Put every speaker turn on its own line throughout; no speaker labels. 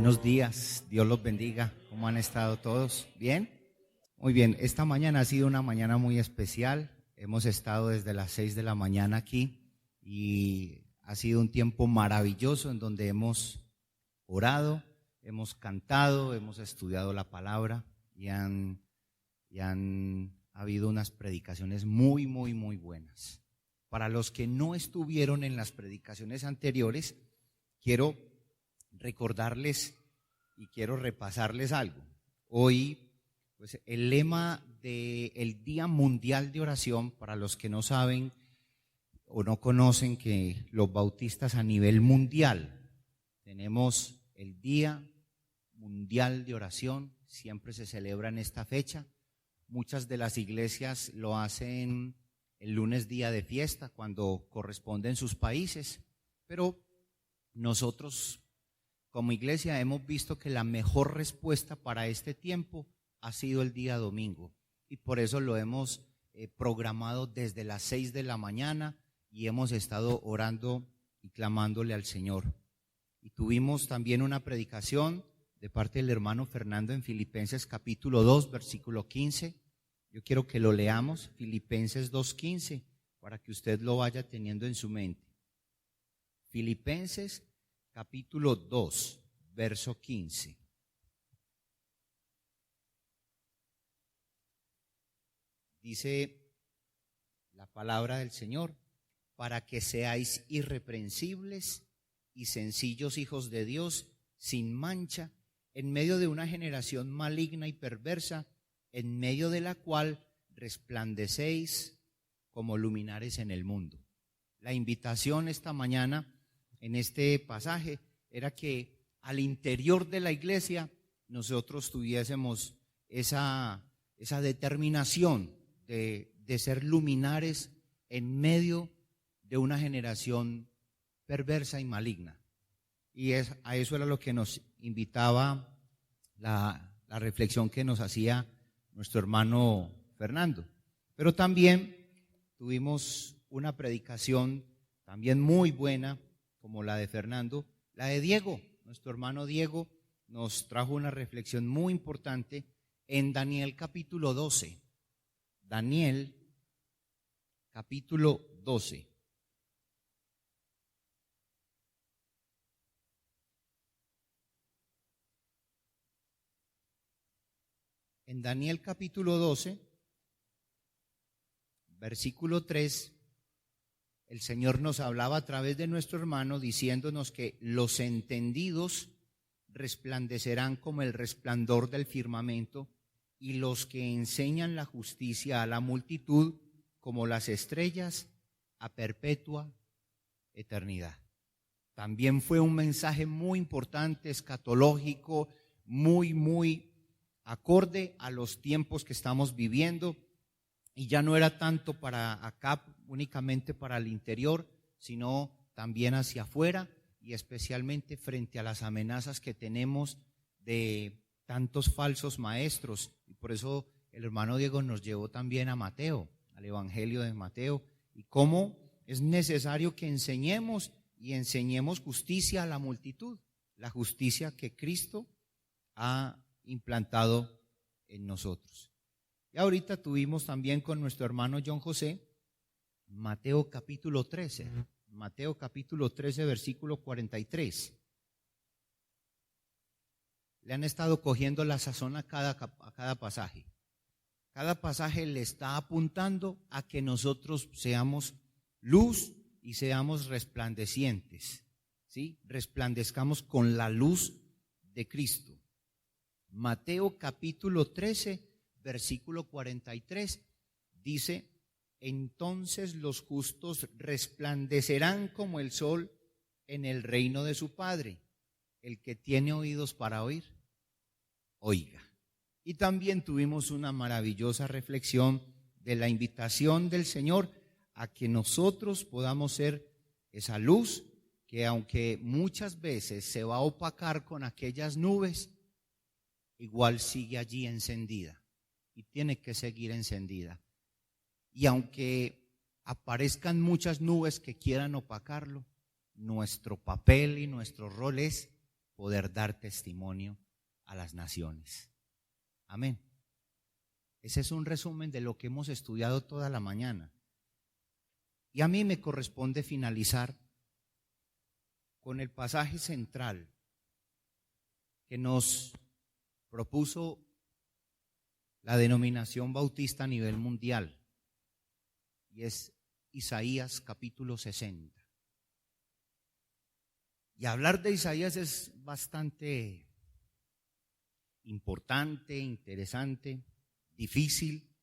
Buenos días, Dios los bendiga. ¿Cómo han estado todos? ¿Bien? Muy bien, esta mañana ha sido una mañana muy especial. Hemos estado desde las 6 de la mañana aquí y ha sido un tiempo maravilloso en donde hemos orado, hemos cantado, hemos estudiado la palabra y han habido unas predicaciones muy buenas. Para los que no estuvieron en las predicaciones anteriores, quiero recordarles y quiero repasarles algo. Hoy, pues, el lema del Día Mundial de Oración, para los que no saben o no conocen que los bautistas a nivel mundial tenemos el Día Mundial de Oración, siempre se celebra en esta fecha. Muchas de las iglesias lo hacen el lunes día de fiesta cuando corresponde en sus países, pero nosotros como iglesia hemos visto que la mejor respuesta para este tiempo ha sido el día domingo y por eso lo hemos programado desde las 6 de la mañana y hemos estado orando y clamándole al Señor. Y tuvimos también una predicación de parte del hermano Fernando en Filipenses capítulo 2, versículo 15. Yo quiero que lo leamos, Filipenses 2:15, para que usted lo vaya teniendo en su mente. Filipenses capítulo 2, verso 15. Dice la palabra del Señor, para que seáis irreprensibles y sencillos hijos de Dios, sin mancha, en medio de una generación maligna y perversa, en medio de la cual resplandecéis como luminares en el mundo. La invitación esta mañana en este pasaje era que al interior de la iglesia nosotros tuviésemos esa determinación de ser luminares en medio de una generación perversa y maligna. Y a eso era lo que nos invitaba la reflexión que nos hacía nuestro hermano Fernando. Pero también tuvimos una predicación también muy buena, como la de Fernando, la de Diego. Nuestro hermano Diego nos trajo una reflexión muy importante en Daniel capítulo 12. Daniel capítulo 12. En Daniel capítulo 12, versículo 3, el Señor nos hablaba a través de nuestro hermano diciéndonos que los entendidos resplandecerán como el resplandor del firmamento y los que enseñan la justicia a la multitud como las estrellas a perpetua eternidad. También fue un mensaje muy importante, escatológico, muy acorde a los tiempos que estamos viviendo, y ya no era tanto para acá, únicamente para el interior, sino también hacia afuera y especialmente frente a las amenazas que tenemos de tantos falsos maestros. Y por eso el hermano Diego nos llevó también a Mateo, al Evangelio de Mateo, y cómo es necesario que enseñemos justicia a la multitud, la justicia que Cristo ha implantado en nosotros. Y ahorita tuvimos también con nuestro hermano John José Mateo capítulo 13, versículo 43. Le han estado cogiendo la sazón a cada pasaje. Cada pasaje le está apuntando a que nosotros seamos luz y seamos resplandecientes, ¿sí? Resplandezcamos con la luz de Cristo. Mateo capítulo 13, versículo 43, dice: entonces los justos resplandecerán como el sol en el reino de su Padre. El que tiene oídos para oír, oiga. Y también tuvimos una maravillosa reflexión de la invitación del Señor a que nosotros podamos ser esa luz que, aunque muchas veces se va a opacar con aquellas nubes, igual sigue allí encendida y tiene que seguir encendida. Y aunque aparezcan muchas nubes que quieran opacarlo, nuestro papel y nuestro rol es poder dar testimonio a las naciones. Amén. Ese es un resumen de lo que hemos estudiado toda la mañana. Y a mí me corresponde finalizar con el pasaje central que nos propuso la denominación bautista a nivel mundial, y es Isaías capítulo 60. Y hablar de Isaías es bastante importante, interesante, difícil,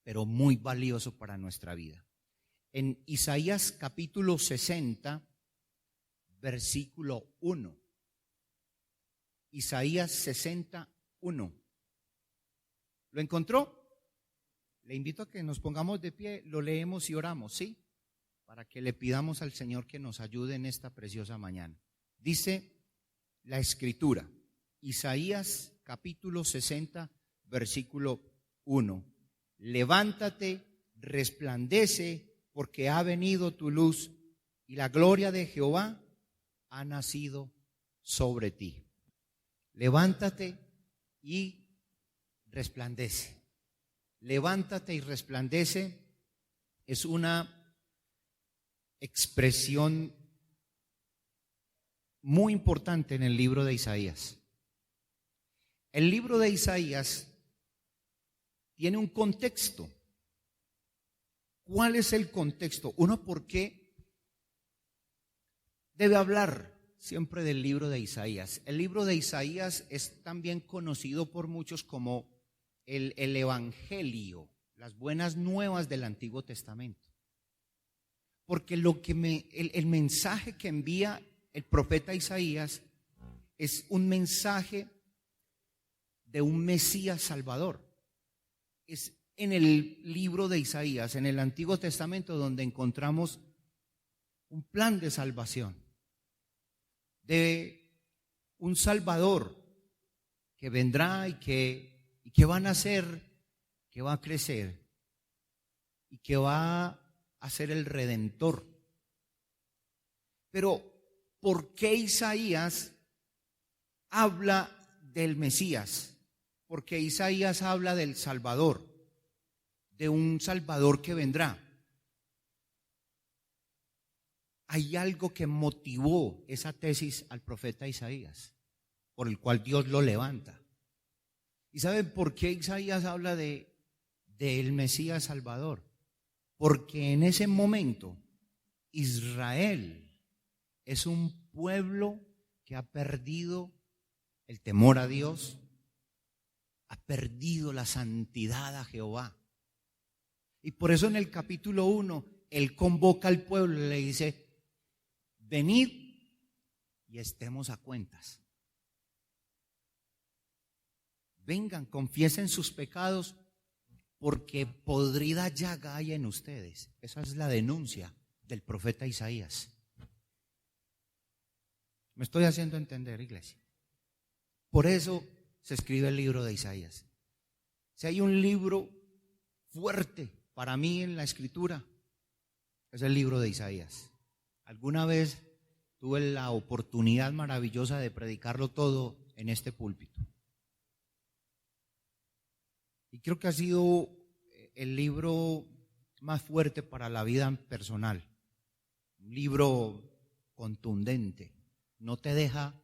pero muy valioso para nuestra vida. En Isaías capítulo 60, versículo 1. Isaías 60:1. ¿Lo encontró? Le invito a que nos pongamos de pie, lo leemos y oramos, ¿sí? Para que le pidamos al Señor que nos ayude en esta preciosa mañana. Dice la Escritura, Isaías capítulo 60, versículo 1. Levántate, resplandece, porque ha venido tu luz y la gloria de Jehová ha nacido sobre ti. Levántate y resplandece. Levántate y resplandece es una expresión muy importante en el libro de Isaías. El libro de Isaías tiene un contexto. ¿Cuál es el contexto? Uno, ¿por qué debe hablar siempre del libro de Isaías? El libro de Isaías es también conocido por muchos como el Evangelio, las buenas nuevas del Antiguo Testamento. Porque el mensaje que envía el profeta Isaías es un mensaje de un Mesías Salvador. Es en el libro de Isaías, en el Antiguo Testamento, donde encontramos un plan de salvación, de un Salvador que vendrá y que va a nacer, que va a crecer y que va a ser el Redentor. Pero ¿por qué Isaías habla del Mesías? Porque Isaías habla del Salvador, de un Salvador que vendrá. Hay algo que motivó esa tesis al profeta Isaías, por el cual Dios lo levanta. ¿Y saben por qué Isaías habla del Mesías Salvador? Porque en ese momento Israel es un pueblo que ha perdido el temor a Dios, ha perdido la santidad a Jehová. Y por eso en el capítulo 1, él convoca al pueblo y le dice: venid y estemos a cuentas. Vengan, confiesen sus pecados, porque podrida llaga hay en ustedes. Esa es la denuncia del profeta Isaías. ¿Me estoy haciendo entender, iglesia? Por eso se escribe el libro de Isaías. Si hay un libro fuerte para mí en la escritura, es el libro de Isaías. Alguna vez tuve la oportunidad maravillosa de predicarlo todo en este púlpito. Y creo que ha sido el libro más fuerte para la vida personal. Un libro contundente. No te deja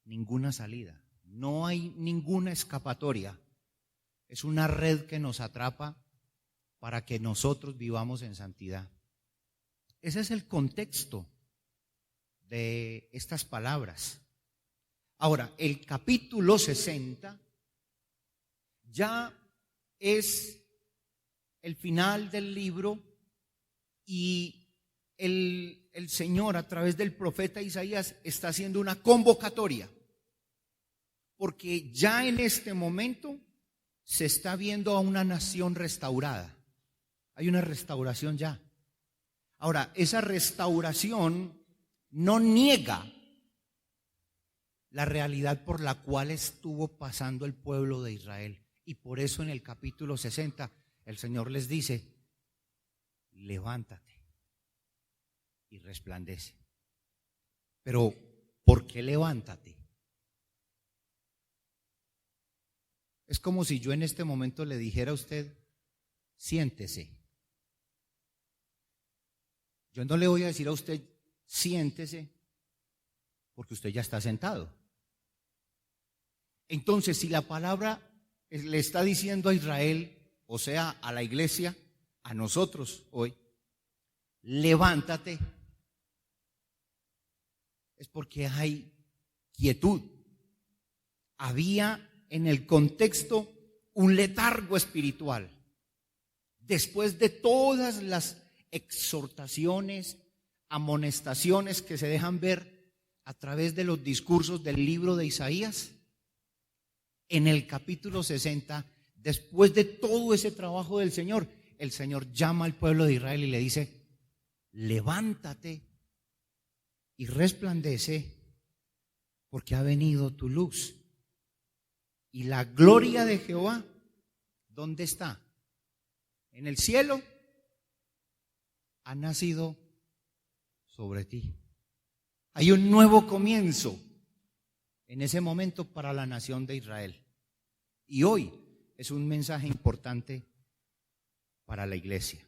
ninguna salida. No hay ninguna escapatoria. Es una red que nos atrapa para que nosotros vivamos en santidad. Ese es el contexto de estas palabras. Ahora, el capítulo 60 ya es el final del libro y el Señor a través del profeta Isaías está haciendo una convocatoria, porque ya en este momento se está viendo a una nación restaurada. Hay una restauración ya. Ahora, esa restauración no niega la realidad por la cual estuvo pasando el pueblo de Israel. Y por eso en el capítulo 60 el Señor les dice: levántate y resplandece. Pero ¿por qué levántate? Es como si yo en este momento le dijera a usted, siéntese. Yo no le voy a decir a usted, siéntese, porque usted ya está sentado. Entonces, si la palabra le está diciendo a Israel, o sea, a la iglesia, a nosotros hoy, levántate, es porque hay quietud. Había en el contexto un letargo espiritual. Después de todas las exhortaciones, amonestaciones que se dejan ver a través de los discursos del libro de Isaías, en el capítulo 60, después de todo ese trabajo del Señor, el Señor llama al pueblo de Israel y le dice, levántate y resplandece, porque ha venido tu luz. Y la gloria de Jehová, ¿dónde está? En el cielo, ha nacido sobre ti. Hay un nuevo comienzo en ese momento para la nación de Israel. Y hoy es un mensaje importante para la iglesia.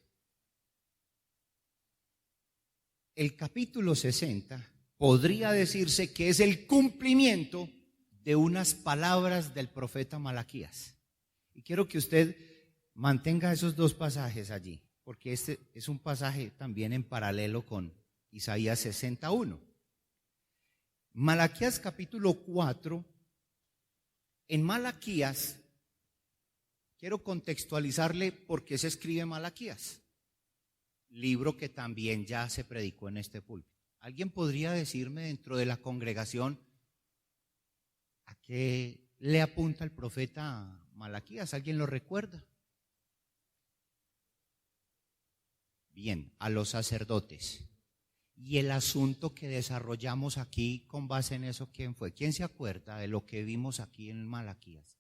El capítulo 60 podría decirse que es el cumplimiento de unas palabras del profeta Malaquías. Y quiero que usted mantenga esos dos pasajes allí, porque este es un pasaje también en paralelo con Isaías 61. Malaquías capítulo 4. En Malaquías, quiero contextualizarle por qué se escribe Malaquías, libro que también ya se predicó en este púlpito. ¿Alguien podría decirme dentro de la congregación a qué le apunta el profeta Malaquías? ¿Alguien lo recuerda? Bien, a los sacerdotes. Y el asunto que desarrollamos aquí con base en eso, ¿quién fue? ¿Quién se acuerda de lo que vimos aquí en Malaquías?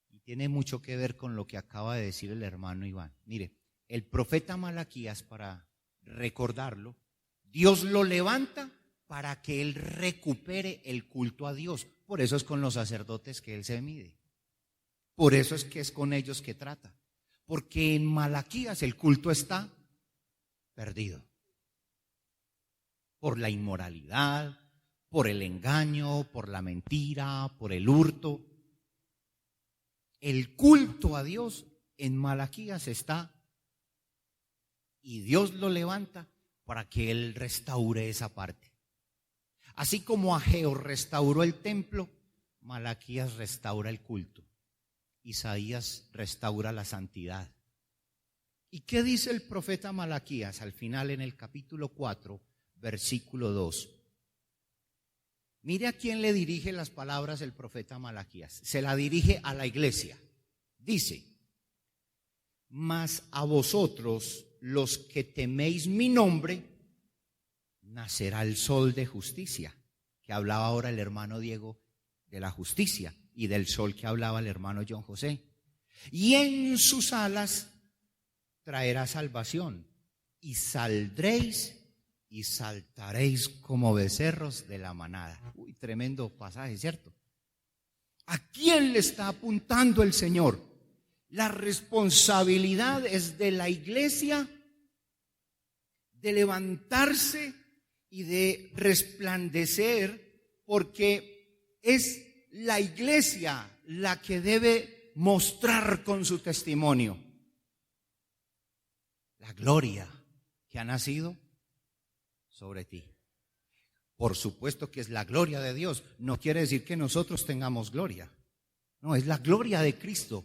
Y tiene mucho que ver con lo que acaba de decir el hermano Iván. Mire, el profeta Malaquías, para recordarlo, Dios lo levanta para que él recupere el culto a Dios. Por eso es con los sacerdotes que él se mide. Por eso es que es con ellos que trata. Porque en Malaquías el culto está perdido. Por la inmoralidad, por el engaño, por la mentira, por el hurto. El culto a Dios en Malaquías está y Dios lo levanta para que él restaure esa parte. Así como Ageo restauró el templo, Malaquías restaura el culto. Isaías restaura la santidad. ¿Y qué dice el profeta Malaquías al final en el capítulo 4, versículo 2? Mire a quién le dirige las palabras el profeta Malaquías. Se la dirige a la iglesia. Dice, mas a vosotros los que teméis mi nombre, nacerá el sol de justicia, que hablaba ahora el hermano Diego de la justicia, y del sol que hablaba el hermano John José. Y en sus alas traerá salvación, y saldréis y saltaréis como becerros de la manada. Uy, tremendo pasaje, ¿cierto? ¿A quién le está apuntando el Señor? La responsabilidad es de la iglesia de levantarse y de resplandecer, porque es la iglesia la que debe mostrar con su testimonio la gloria que ha nacido sobre ti. Por supuesto que es la gloria de Dios. No quiere decir que nosotros tengamos gloria. No, es la gloria de Cristo.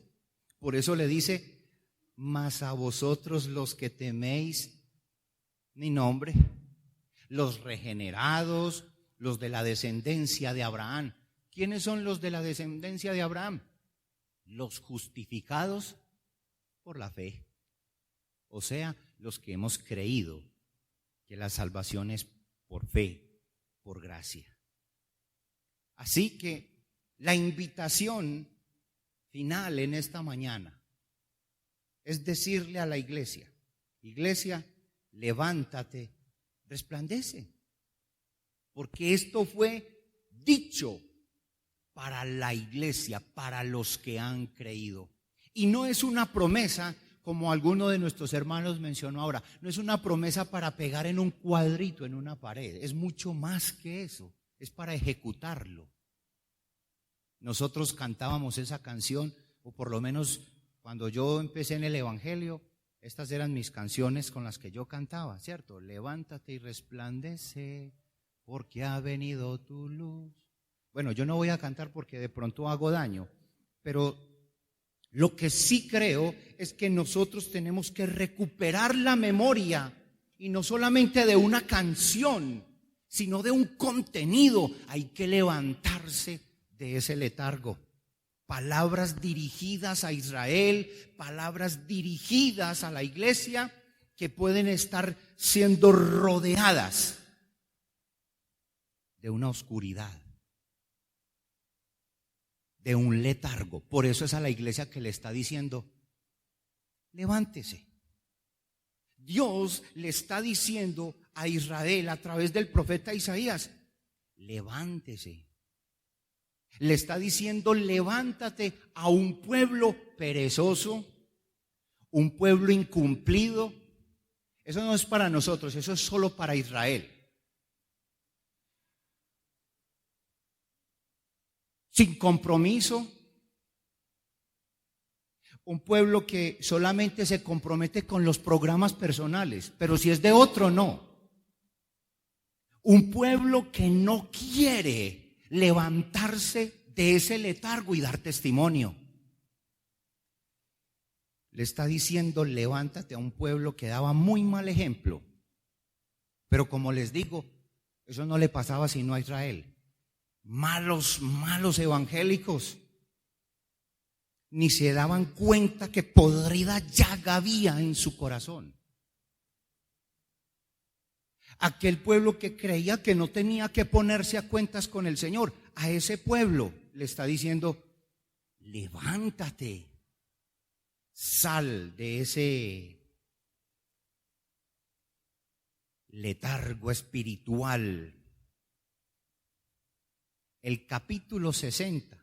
Por eso le dice, mas a vosotros los que teméis mi nombre, los regenerados, los de la descendencia de Abraham. ¿Quiénes son los de la descendencia de Abraham? Los justificados por la fe. O sea, los que hemos creído que la salvación es por fe, por gracia. Así que la invitación final en esta mañana es decirle a la iglesia, iglesia, levántate, resplandece. porque esto fue dicho para la iglesia, para los que han creído. Y no es una promesa, como alguno de nuestros hermanos mencionó ahora, no es una promesa para pegar en un cuadrito, en una pared, es mucho más que eso, es para ejecutarlo. Nosotros cantábamos esa canción, o por lo menos cuando yo empecé en el Evangelio, estas eran mis canciones con las que yo cantaba, ¿cierto? Levántate y resplandece, porque ha venido tu luz. Bueno, yo no voy a cantar porque de pronto hago daño, pero lo que sí creo es que nosotros tenemos que recuperar la memoria, y no solamente de una canción, sino de un contenido. Hay que levantarse de ese letargo. Palabras dirigidas a Israel, palabras dirigidas a la iglesia, que pueden estar siendo rodeadas de una oscuridad, de un letargo. Por eso es a la iglesia que le está diciendo: levántese. Dios le está diciendo a Israel a través del profeta Isaías: levántese. Le está diciendo: levántate, a un pueblo perezoso, un pueblo incumplido. Eso no es para nosotros, eso es solo para Israel. Sin compromiso, un pueblo que solamente se compromete con los programas personales, pero si es de otro, no. Un pueblo que no quiere levantarse de ese letargo y dar testimonio. Le está diciendo: levántate, a un pueblo que daba muy mal ejemplo. Pero como les digo, eso no le pasaba sino a Israel. Malos evangélicos. Ni se daban cuenta que podrida llaga había en su corazón. Aquel pueblo que creía que no tenía que ponerse a cuentas con el Señor, a ese pueblo le está diciendo: levántate, sal de ese letargo espiritual. El capítulo 60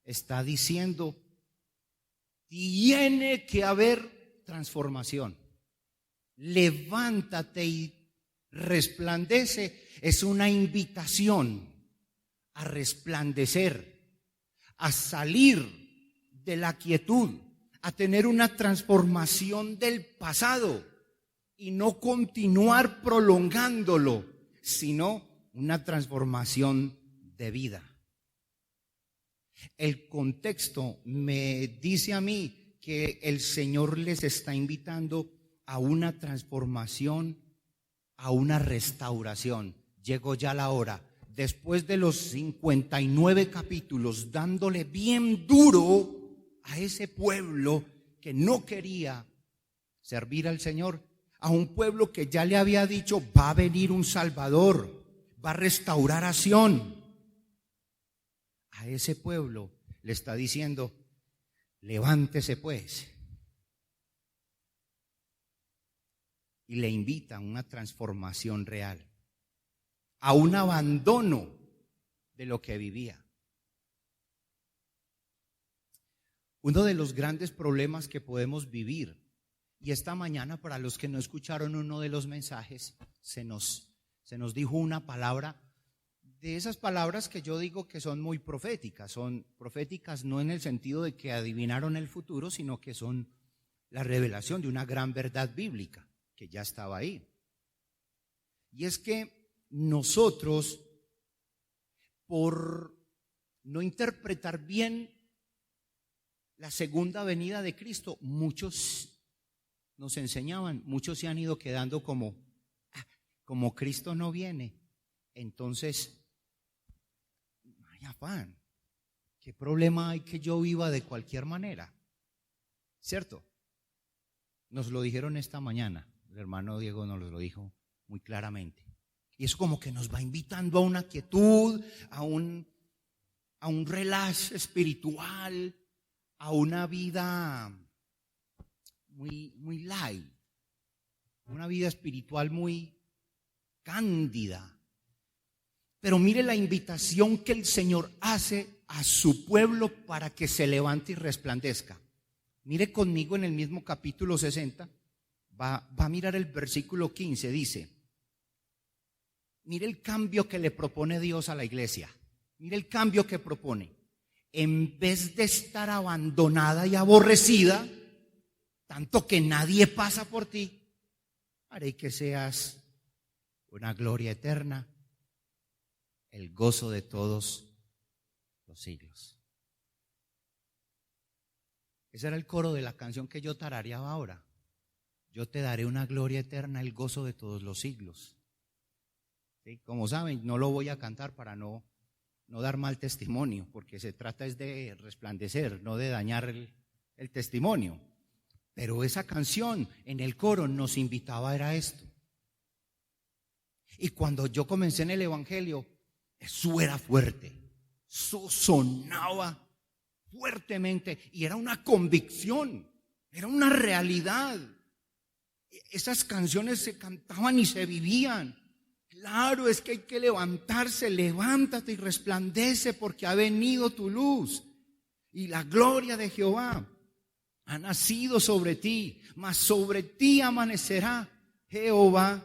está diciendo: tiene que haber transformación. Levántate y resplandece. Es una invitación a resplandecer, a salir de la quietud, a tener una transformación del pasado y no continuar prolongándolo, sino una transformación de vida. El contexto me dice a mí que el Señor les está invitando a una transformación, a una restauración. Llegó ya la hora. Después de los 59 capítulos dándole bien duro a ese pueblo que no quería servir al Señor, a un pueblo que ya le había dicho: va a venir un Salvador, va a restaurar a Sión. A ese pueblo le está diciendo: levántese pues. Y le invita a una transformación real, a un abandono de lo que vivía. Uno de los grandes problemas que podemos vivir, y esta mañana, para los que no escucharon uno de los mensajes, se nos dijo una palabra, de esas palabras que yo digo que son muy proféticas. Son proféticas no en el sentido de que adivinaron el futuro, sino que son la revelación de una gran verdad bíblica que ya estaba ahí. Y es que nosotros, por no interpretar bien la segunda venida de Cristo, muchos nos enseñaban, muchos se han ido quedando como Cristo no viene, entonces no hay afán. ¿Qué problema hay que yo viva de cualquier manera? ¿Cierto? Nos lo dijeron esta mañana, el hermano Diego nos lo dijo muy claramente. Y eso como que nos va invitando a una quietud, a un relax espiritual, a una vida muy light, una vida espiritual muy cándida. Pero mire la invitación que el Señor hace a su pueblo para que se levante y resplandezca. Mire conmigo en el mismo capítulo 60, va a mirar el versículo 15, dice, mire el cambio que le propone Dios a la iglesia, mire el cambio que propone. En vez de estar abandonada y aborrecida, tanto que nadie pasa por ti, haré que seas una gloria eterna, el gozo de todos los siglos. Ese era el coro de la canción que yo tarareaba ahora. Yo te daré una gloria eterna, el gozo de todos los siglos. ¿Sí? Como saben, no lo voy a cantar para no dar mal testimonio, porque se trata es de resplandecer, no de dañar el testimonio. Pero esa canción en el coro nos invitaba era esto. Y cuando yo comencé en el evangelio, eso era fuerte, eso sonaba fuertemente y era una convicción, era una realidad. Esas canciones se cantaban y se vivían. Claro, es que hay que levantarse, levántate y resplandece porque ha venido tu luz y la gloria de Jehová ha nacido sobre ti, mas sobre ti amanecerá Jehová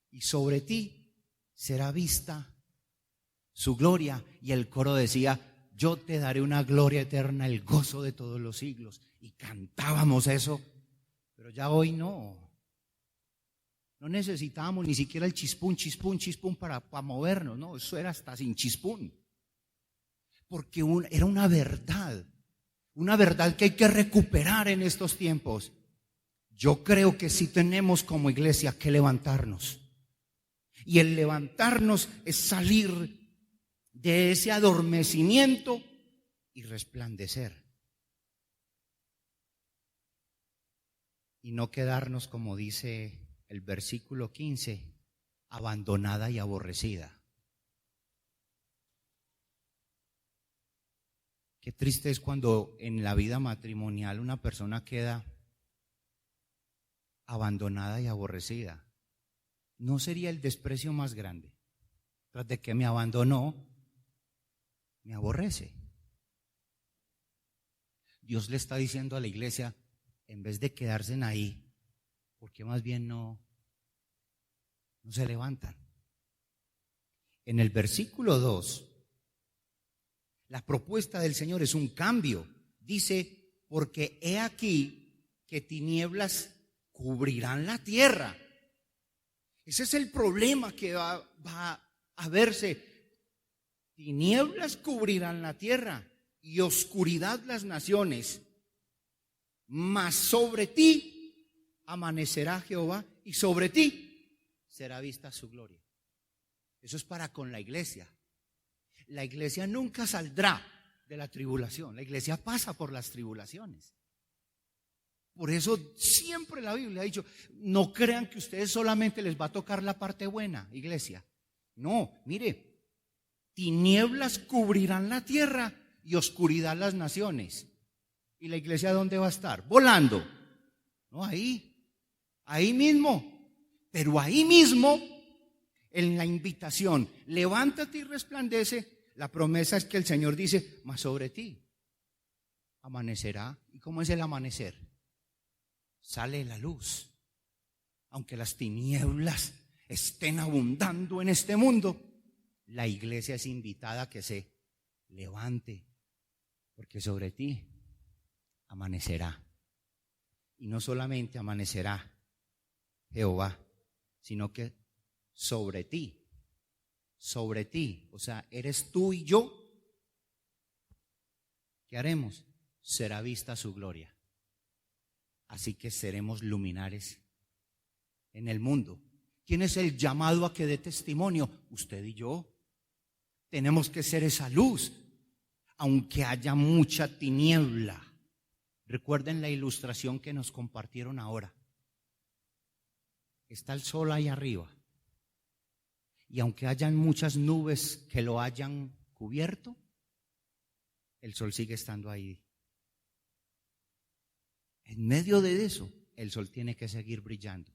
y sobre ti será vista su gloria. Y el coro decía, yo te daré una gloria eterna, el gozo de todos los siglos. Y cantábamos eso, pero ya hoy no necesitábamos ni siquiera el chispún para movernos, no, eso era hasta sin chispún, porque era una verdad que hay que recuperar en estos tiempos. Yo creo que sí tenemos como iglesia que levantarnos, y el levantarnos es salir de ese adormecimiento y resplandecer. Y no quedarnos, como dice el versículo 15, abandonada y aborrecida. Qué triste es cuando en la vida matrimonial una persona queda abandonada y aborrecida. ¿No sería el desprecio más grande? Tras de que me abandonó, me aborrece. Dios le está diciendo a la iglesia, en vez de quedarse ahí, ¿por qué más bien no se levantan? En el versículo 2, la propuesta del Señor es un cambio. Dice, porque he aquí que tinieblas cubrirán la tierra. Ese es el problema que va a verse. Tinieblas cubrirán la tierra y oscuridad las naciones, mas sobre ti amanecerá Jehová y sobre ti será vista su gloria. Eso es para con la iglesia. La iglesia nunca saldrá de la tribulación, la iglesia pasa por las tribulaciones. Por eso siempre la Biblia ha dicho, no crean que ustedes solamente les va a tocar la parte buena, iglesia. No, mire, tinieblas cubrirán la tierra y oscuridad las naciones. ¿Y la iglesia dónde va a estar? Volando. No, ahí mismo. Pero ahí mismo, en la invitación, levántate y resplandece, la promesa es que el Señor dice, mas sobre ti amanecerá. ¿Y cómo es el amanecer? Sale la luz. Aunque las tinieblas estén abundando en este mundo, la iglesia es invitada a que se levante, porque sobre ti amanecerá. Y no solamente amanecerá Jehová, sino que sobre ti, o sea, eres tú y yo, ¿qué haremos? Será vista su gloria. Así que seremos luminares en el mundo. ¿Quién es el llamado a que dé testimonio? Usted y yo. Tenemos que ser esa luz, aunque haya mucha tiniebla. Recuerden la ilustración que nos compartieron ahora. Está el sol ahí arriba. Y aunque hayan muchas nubes que lo hayan cubierto, el sol sigue estando ahí. En medio de eso, el sol tiene que seguir brillando.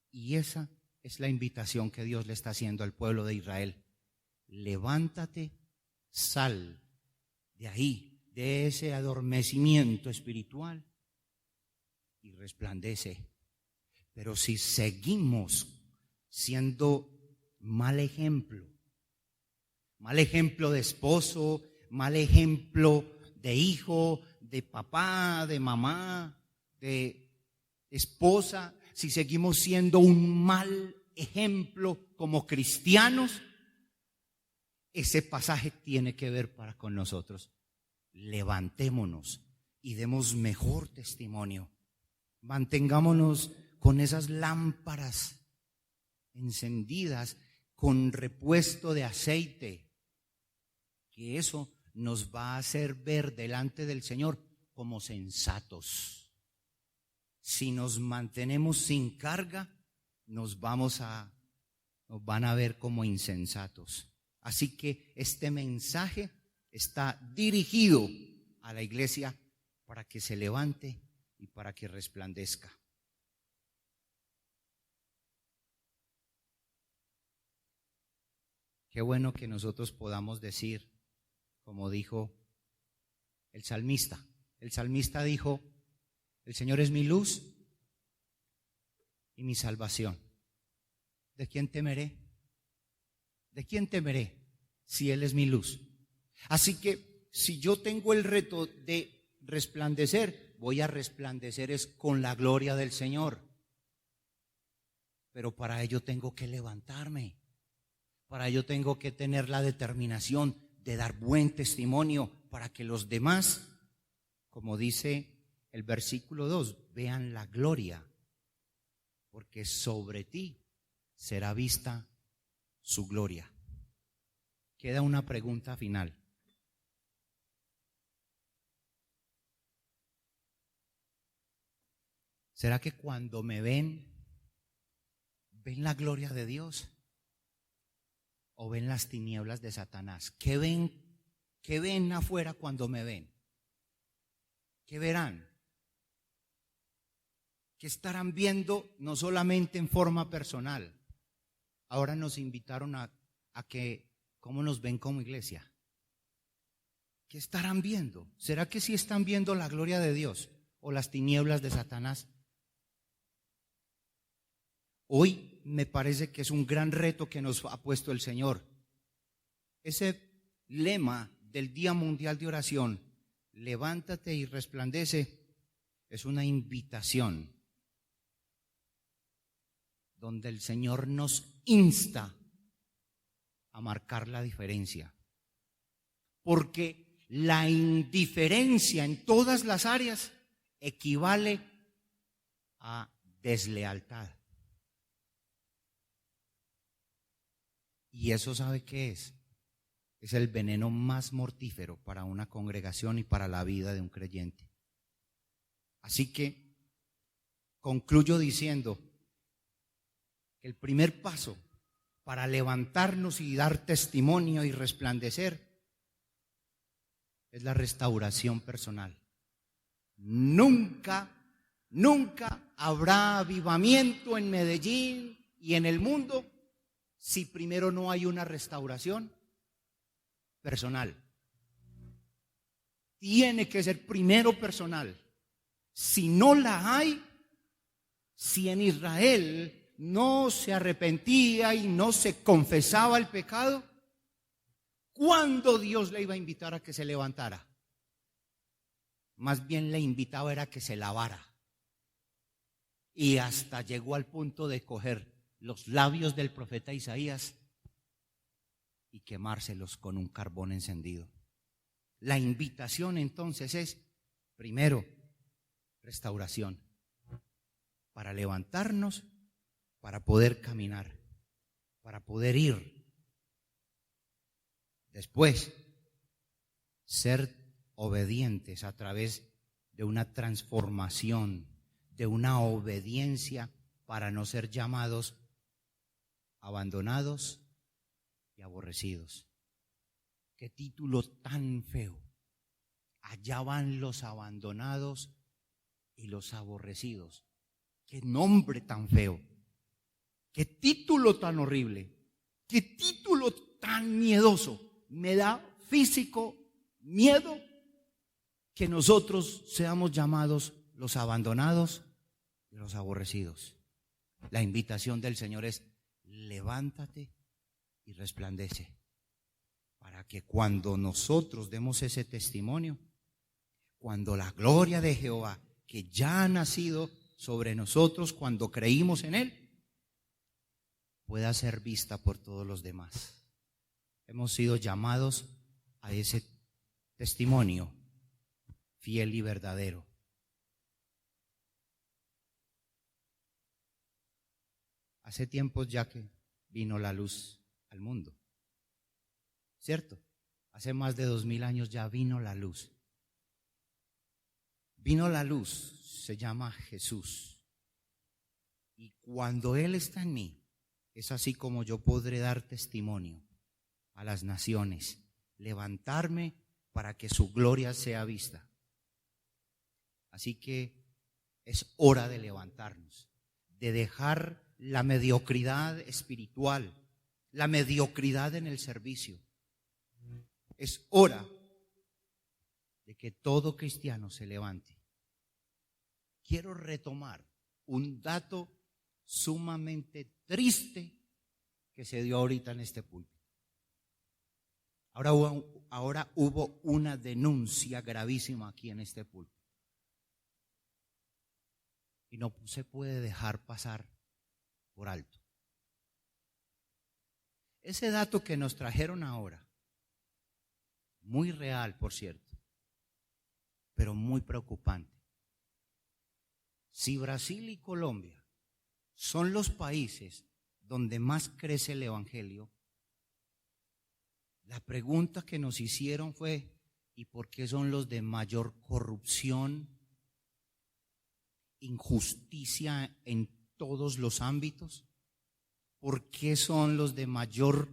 Y esa es la invitación que Dios le está haciendo al pueblo de Israel. levántate, sal de ahí, de ese adormecimiento espiritual y resplandece. Pero si seguimos siendo mal ejemplo de esposo, mal ejemplo de hijo, de papá, de mamá, de esposa, si seguimos siendo un mal ejemplo como cristianos, ese pasaje tiene que ver para con nosotros. Levantémonos y demos mejor testimonio. Mantengámonos con esas lámparas encendidas, con repuesto de aceite, que eso nos va a hacer ver delante del Señor como sensatos. Si nos mantenemos sin carga, nos van a ver como insensatos. Así que este mensaje está dirigido a la iglesia para que se levante y para que resplandezca. Qué bueno que nosotros podamos decir, como dijo el salmista. El salmista dijo: el Señor es mi luz y mi salvación. ¿De quién temeré? ¿De quién temeré si Él es mi luz? Así que si yo tengo el reto de resplandecer, voy a resplandecer es con la gloria del Señor. Pero para ello tengo que levantarme. Para ello tengo que tener la determinación de dar buen testimonio para que los demás, como dice el versículo 2, vean la gloria, porque sobre ti será vista su gloria. Queda una pregunta final. ¿Será que cuando me ven la gloria de Dios? ¿O ven las tinieblas de Satanás? ¿Qué ven afuera cuando me ven? ¿Qué verán? ¿Qué estarán viendo no solamente en forma personal? Ahora nos invitaron a que, ¿cómo nos ven como iglesia? ¿Qué estarán viendo? ¿Será que sí están viendo la gloria de Dios o las tinieblas de Satanás? Hoy me parece que es un gran reto que nos ha puesto el Señor. Ese lema del Día Mundial de Oración, levántate y resplandece, es una invitación donde el Señor nos insta a marcar la diferencia. Porque la indiferencia en todas las áreas equivale a deslealtad. ¿Y eso sabe qué es? Es el veneno más mortífero para una congregación y para la vida de un creyente. Así que concluyo diciendo que el primer paso para levantarnos y dar testimonio y resplandecer es la restauración personal. Nunca habrá avivamiento en Medellín y en el mundo si primero no hay una restauración personal. Tiene que ser primero personal. Si no la hay, si en Israel no se arrepentía y no se confesaba el pecado, ¿cuándo Dios le iba a invitar a que se levantara? Más bien le invitaba era que se lavara. Y hasta llegó al punto de coger los labios del profeta Isaías y quemárselos con un carbón encendido. La invitación entonces es, primero, restauración, para levantarnos, para poder caminar, para poder ir. Después, ser obedientes a través de una transformación, de una obediencia para no ser llamados abandonados y aborrecidos. Qué título tan feo. Allá van los abandonados y los aborrecidos. Qué nombre tan feo. Qué título tan horrible. Qué título tan miedoso, me da físico miedo que nosotros seamos llamados los abandonados y los aborrecidos. La invitación del Señor es: levántate y resplandece, para que cuando nosotros demos ese testimonio, cuando la gloria de Jehová, que ya ha nacido sobre nosotros cuando creímos en Él, pueda ser vista por todos los demás. Hemos sido llamados a ese testimonio fiel y verdadero. Hace tiempos ya que vino la luz al mundo, ¿cierto? Hace más de 2000 años ya vino la luz. Vino la luz, se llama Jesús. Y cuando Él está en mí, es así como yo podré dar testimonio a las naciones, levantarme para que su gloria sea vista. Así que es hora de levantarnos, de dejar la mediocridad espiritual, la mediocridad en el servicio. Es hora de que todo cristiano se levante. Quiero retomar un dato sumamente triste que se dio ahorita en este púlpito. Ahora hubo una denuncia gravísima aquí en este púlpito. Y no se puede dejar pasar por alto. Ese dato que nos trajeron ahora, muy real por cierto, pero muy preocupante. Si Brasil y Colombia son los países donde más crece el evangelio, la pregunta que nos hicieron fue: ¿y por qué son los de mayor corrupción, injusticia en todos los ámbitos? ¿Por qué son los de mayor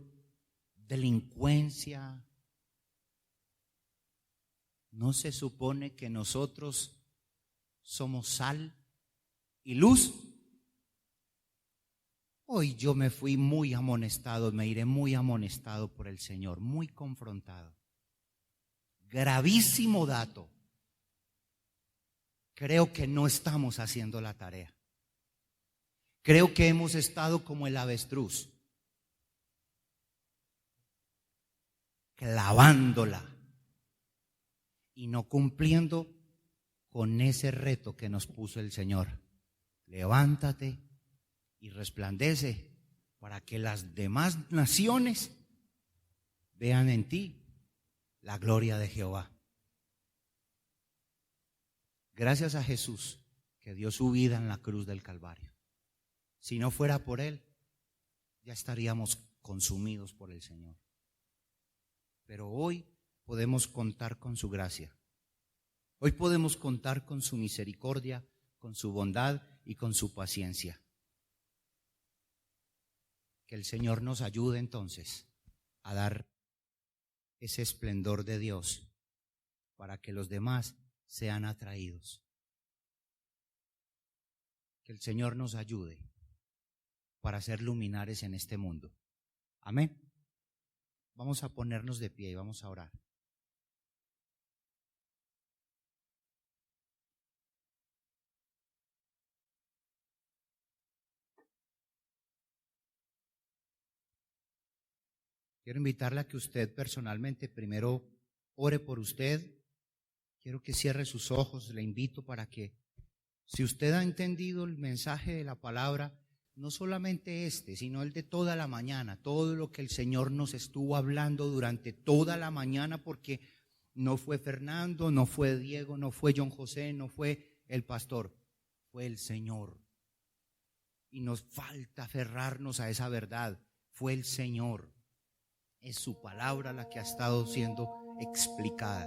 delincuencia? ¿No se supone que nosotros somos sal y luz? Hoy yo me fui muy amonestado, me iré muy amonestado por el Señor, muy confrontado. Gravísimo dato. Creo que no estamos haciendo la tarea. Creo que hemos estado como el avestruz, clavándola y no cumpliendo con ese reto que nos puso el Señor. Levántate y resplandece para que las demás naciones vean en ti la gloria de Jehová. Gracias a Jesús que dio su vida en la cruz del Calvario. Si no fuera por Él, ya estaríamos consumidos por el Señor. Pero hoy podemos contar con su gracia. Hoy podemos contar con su misericordia, con su bondad y con su paciencia. Que el Señor nos ayude entonces a dar ese esplendor de Dios para que los demás sean atraídos. Que el Señor nos ayude para ser luminares en este mundo. Amén. Vamos a ponernos de pie y vamos a orar. Quiero invitarle a que usted personalmente primero ore por usted. Quiero que cierre sus ojos. Le invito para que, si usted ha entendido el mensaje de la palabra, no solamente sino el de toda la mañana, todo lo que el Señor nos estuvo hablando durante toda la mañana, porque no fue Fernando, no fue Diego, no fue John José, no fue el pastor, fue el Señor. Y nos falta aferrarnos a esa verdad, fue el Señor. Es su palabra la que ha estado siendo explicada.